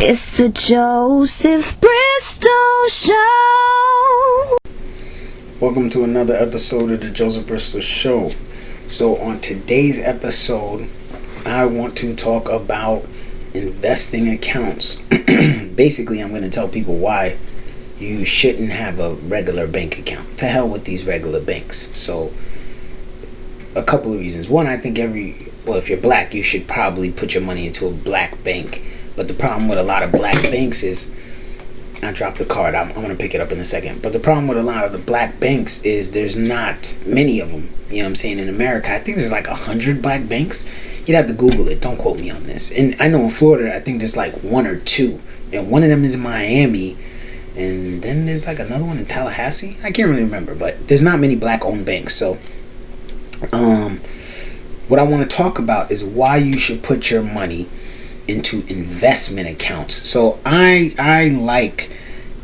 It's the Joseph Bristol Show. Welcome to another episode of the Joseph Bristol Show. So on today's episode, I want to talk about investing accounts. Basically, I'm going to tell people why you shouldn't have a regular bank account. To hell with these regular banks. So a couple of reasons. One, I think if you're black, you should probably put your money into a black bank. But the problem with a lot of black banks is, I dropped the card, I'm going to pick it up in a second. But the problem with a lot of the black banks is there's not many of them. You know what I'm saying? In America, I think there's like 100 black banks. You'd have to Google it. Don't quote me on this. And I know in Florida, I think there's like one or two. And one of them is in Miami. And then there's like another one in Tallahassee. I can't really remember. But there's not many black-owned banks. So, what I want to talk about is why you should put your money into investment accounts. So I like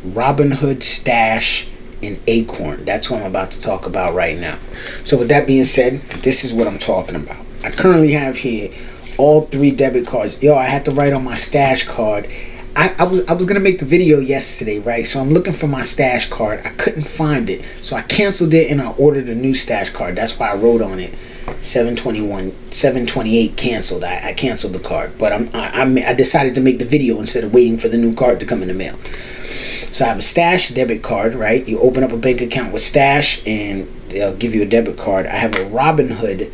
Robinhood, Stash, and Acorn. That's what I'm about to talk about right now. So with that being said, this is what I'm talking about. I currently have here all 3 debit cards. I had to write on my Stash card. I was gonna make the video yesterday, right? So I'm looking for my Stash card. I couldn't find it, so I canceled it and I ordered a new Stash card. That's why I wrote on it 728 canceled. I canceled the card, but I decided to make the video instead of waiting for the new card to come in the mail. So I have a Stash debit card, right? You open up a bank account with Stash and they'll give you a debit card. I have a Robinhood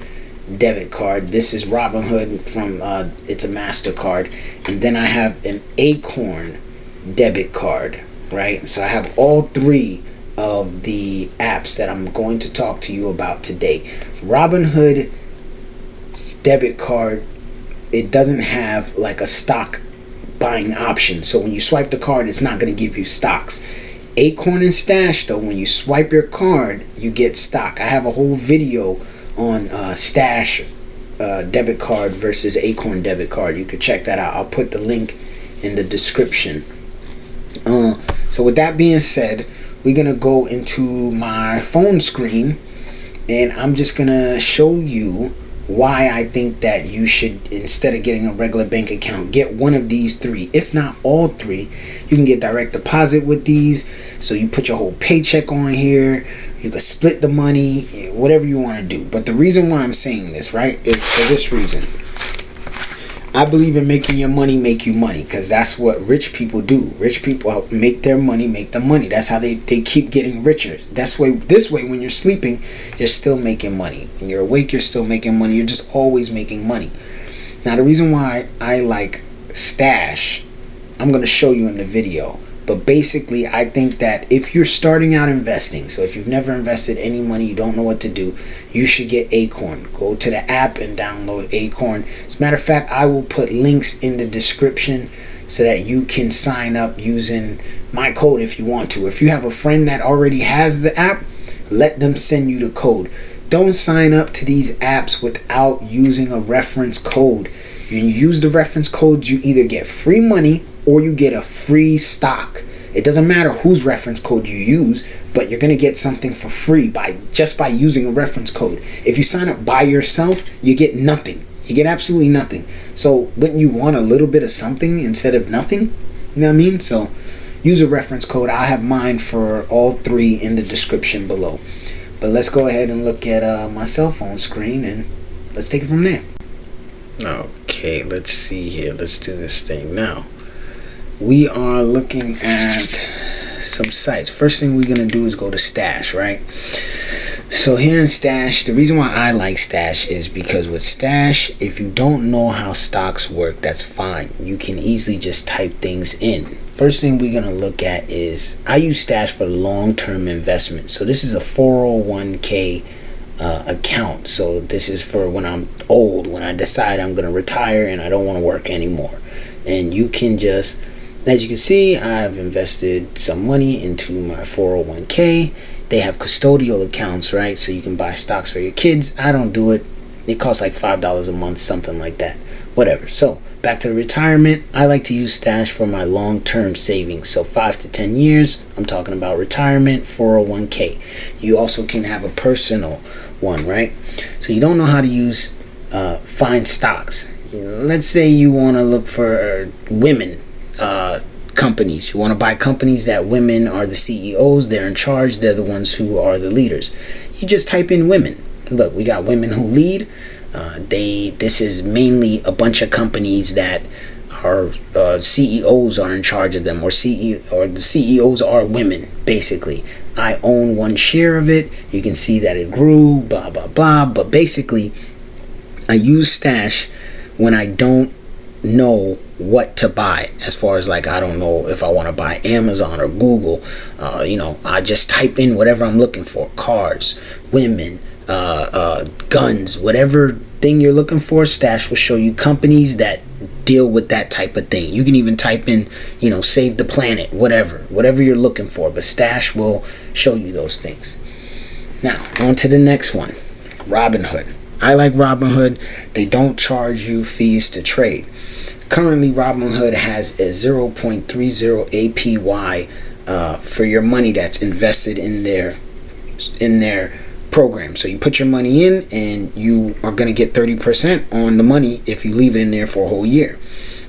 debit card. This is Robinhood from it's a MasterCard. And then I have an Acorn debit card, right? So I have all 3 of the apps that I'm going to talk to you about today. Robinhood debit card, it doesn't have like a stock buying option. So when you swipe the card, it's not going to give you stocks. Acorn and Stash, though, when you swipe your card, you get stock. I have a whole video on Stash debit card versus Acorn debit card. You could check that out. I'll put the link in the description. So with that being said, we're going to go into my phone screen and I'm just going to show you why I think that you should, instead of getting a regular bank account, get one of these 3. If not all 3, you can get direct deposit with these. So you put your whole paycheck on here. You can split the money, whatever you want to do. But the reason why I'm saying this, right, is for this reason. I believe in making your money make you money, because that's what rich people do. Rich people help make their money make the money. That's how they keep getting richer. This way, when you're sleeping, you're still making money. When you're awake, you're still making money. You're just always making money. Now, the reason why I like Stash, I'm going to show you in the video. But basically, I think that if you're starting out investing, so if you've never invested any money, you don't know what to do, you should get Acorn. Go to the app and download Acorn. As a matter of fact, I will put links in the description so that you can sign up using my code if you want to. If you have a friend that already has the app, let them send you the code. Don't sign up to these apps without using a reference code. When you use the reference code, you either get free money or you get a free stock. It doesn't matter whose reference code you use, but you're going to get something for free just by using a reference code. If you sign up by yourself, you get nothing. You get absolutely nothing. So wouldn't you want a little bit of something instead of nothing? You know what I mean? So use a reference code. I'll have mine for all 3 in the description below. But let's go ahead and look at my cell phone screen and let's take it from there. Okay, let's see here. Let's do this thing now. We are looking at some sites. First thing we're going to do is go to Stash, right? So here in Stash, the reason why I like Stash is because with Stash, if you don't know how stocks work, that's fine. You can easily just type things in. First thing we're going to look at is, I use Stash for long-term investment. So this is a 401k account. So this is for when I'm old, when I decide I'm going to retire and I don't want to work anymore. And you can just, as you can see, I've invested some money into my 401k. They have custodial accounts, right? So you can buy stocks for your kids. I don't do it. It costs like $5 a month, something like that. Whatever. So back to the retirement. I like to use Stash for my long-term savings. So 5 to 10 years. I'm talking about retirement, 401k. You also can have a personal one, right? So you don't know how to find stocks. Let's say you want to look for women companies. You want to buy companies that women are the CEOs, they're in charge, they're the ones who are the leaders. You just type in women. Look, we got women who lead. This is mainly a bunch of companies that are CEOs are in charge of them, or the CEOs are women, basically. I own one share of it. You can see that it grew, blah blah blah. But basically, I use Stash when I don't know what to buy, as far as like I don't know if I want to buy Amazon or Google. I just type in whatever I'm looking for: cars, women, guns, whatever thing you're looking for. Stash will show you companies that deal with that type of thing. You can even type in, save the planet, whatever you're looking for, but Stash will show you those things. Now, on to the next one, Robinhood. I like Robinhood. They don't charge you fees to trade. Currently, Robinhood has a 0.30 APY for your money that's invested in their program. So you put your money in and you are going to get 30% on the money if you leave it in there for a whole year,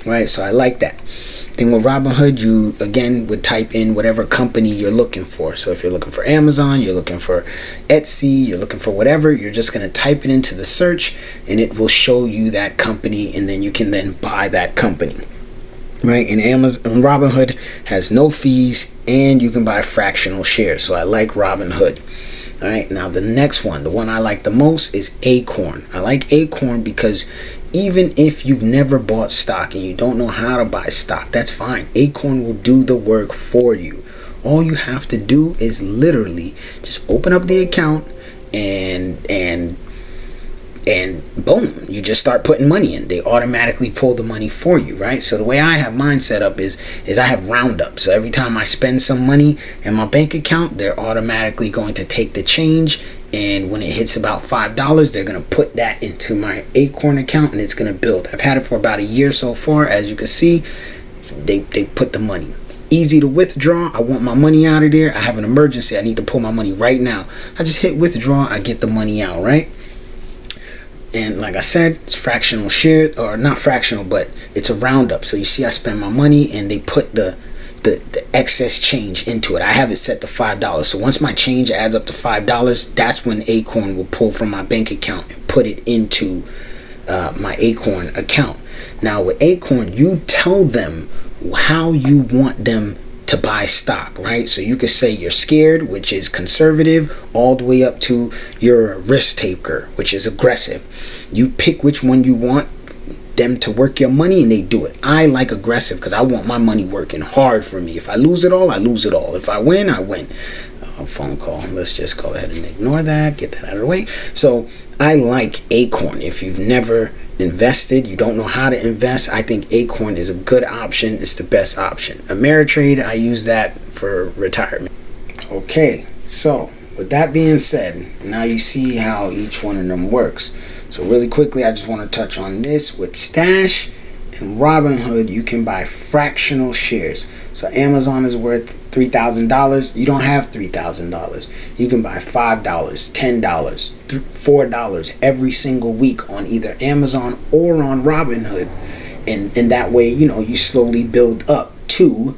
right? So I like that. Thing with Robinhood, you again would type in whatever company you're looking for. So if you're looking for Amazon, you're looking for Etsy, you're looking for whatever, you're just going to type it into the search and it will show you that company, and then you can then buy that company, right? And Robinhood has no fees and you can buy fractional shares. So I like Robinhood. All right, now the next one, the one I like the most, is Acorn. I like Acorn because even if you've never bought stock and you don't know how to buy stock, that's fine. Acorn will do the work for you. All you have to do is literally just open up the account and boom, you just start putting money in. They automatically pull the money for you, right? So the way I have mine set up is I have roundup. So every time I spend some money in my bank account, they're automatically going to take the change, and when it hits about $5, they're going to put that into my Acorn account and it's going to build. I've had it for about a year so far. As you can see, they put the money. Easy to withdraw. I want my money out of there. I have an emergency. I need to pull my money right now. I just hit withdraw. I get the money out, right? And like I said, it's fractional share, or not fractional, but it's a roundup. So you see I spend my money and they put the excess change into it. I have it set to $5. So once my change adds up to $5, that's when Acorn will pull from my bank account and put it into my Acorn account. Now with Acorn, you tell them how you want them to buy stock, right? So you could say you're scared, which is conservative, all the way up to you're a risk taker, which is aggressive. You pick which one you want them to work your money, and they do it. I like aggressive because I want my money working hard for me. If I lose it all, I lose it all. If I win, I win. Phone call. Let's just go ahead and ignore that. Get that out of the way. So I like Acorn. If you've never invested, you don't know how to invest, I think Acorn is a good option. It's the best option. Ameritrade, I use that for retirement. Okay, so with that being said, now you see how each one of them works. So really quickly, I just want to touch on this. With Stash and Robinhood, you can buy fractional shares. So Amazon is worth $3,000. You don't have $3,000. You can buy $5, $10, $4 every single week on either Amazon or on Robinhood. And that way, you slowly build up to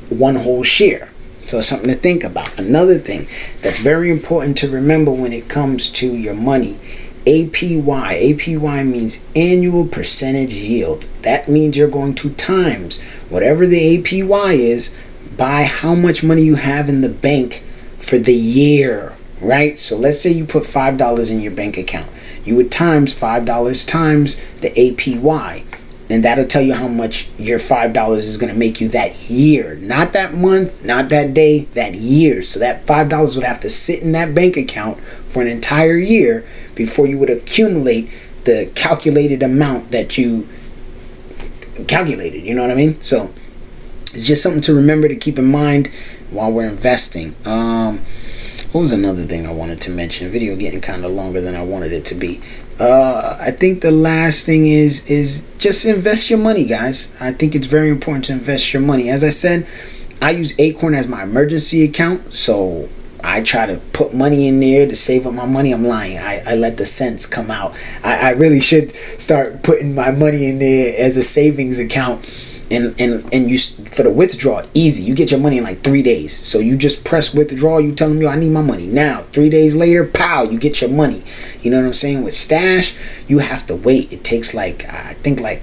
one whole share. So it's something to think about. Another thing that's very important to remember when it comes to your money, APY. APY means annual percentage yield. That means you're going to times whatever the APY is by how much money you have in the bank for the year, right? So let's say you put $5 in your bank account. You would times $5 times the APY, and that'll tell you how much your $5 is going to make you that year. Not that month, not that day, that year. So that $5 would have to sit in that bank account for an entire year before you would accumulate the calculated amount that you calculated. You know what I mean? So it's just something to remember to keep in mind while we're investing. What was another thing I wanted to mention? Video getting kind of longer than I wanted it to be. I think the last thing is just invest your money, guys. I think it's very important to invest your money. As I said, I use Acorn as my emergency account, so I try to put money in there to save up my money. I'm lying. I let the cents come out. I really should start putting my money in there as a savings account and you, for the withdrawal, easy. You get your money in like 3 days. So you just press withdraw. You tell them, yo, I need my money now. 3 days later, pow, you get your money. You know what I'm saying? With Stash, you have to wait. It takes like, I think like,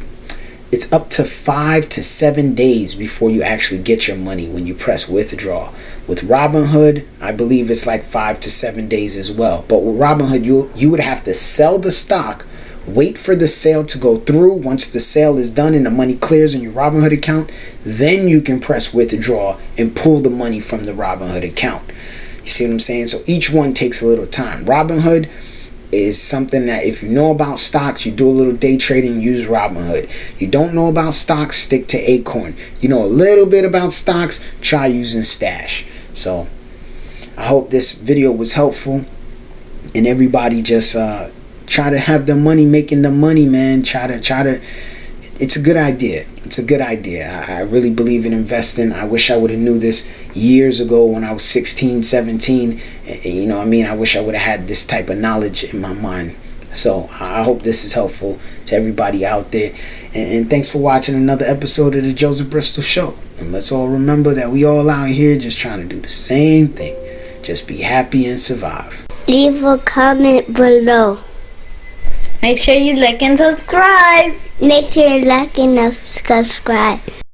it's up to 5 to 7 days before you actually get your money when you press withdraw. With Robinhood, I believe it's like 5 to 7 days as well. But with Robinhood, you would have to sell the stock, wait for the sale to go through. Once the sale is done and the money clears in your Robinhood account, then you can press withdraw and pull the money from the Robinhood account. You see what I'm saying? So each one takes a little time. Robinhood is something that if you know about stocks, you do a little day trading, use Robinhood. You don't know about stocks, stick to Acorn. You know a little bit about stocks, try using Stash. So I hope this video was helpful, and everybody just try to have the money, making the money, man. Try to it's a good idea. It's a good idea. I really believe in investing. I wish I would have knew this years ago when I was 16, 17. You know what I mean? I wish I would have had this type of knowledge in my mind. So I hope this is helpful to everybody out there. And thanks for watching another episode of the Joseph Bristol Show. And let's all remember that we all out here just trying to do the same thing. Just be happy and survive. Leave a comment below. Make sure you like and subscribe. Make sure you like and subscribe.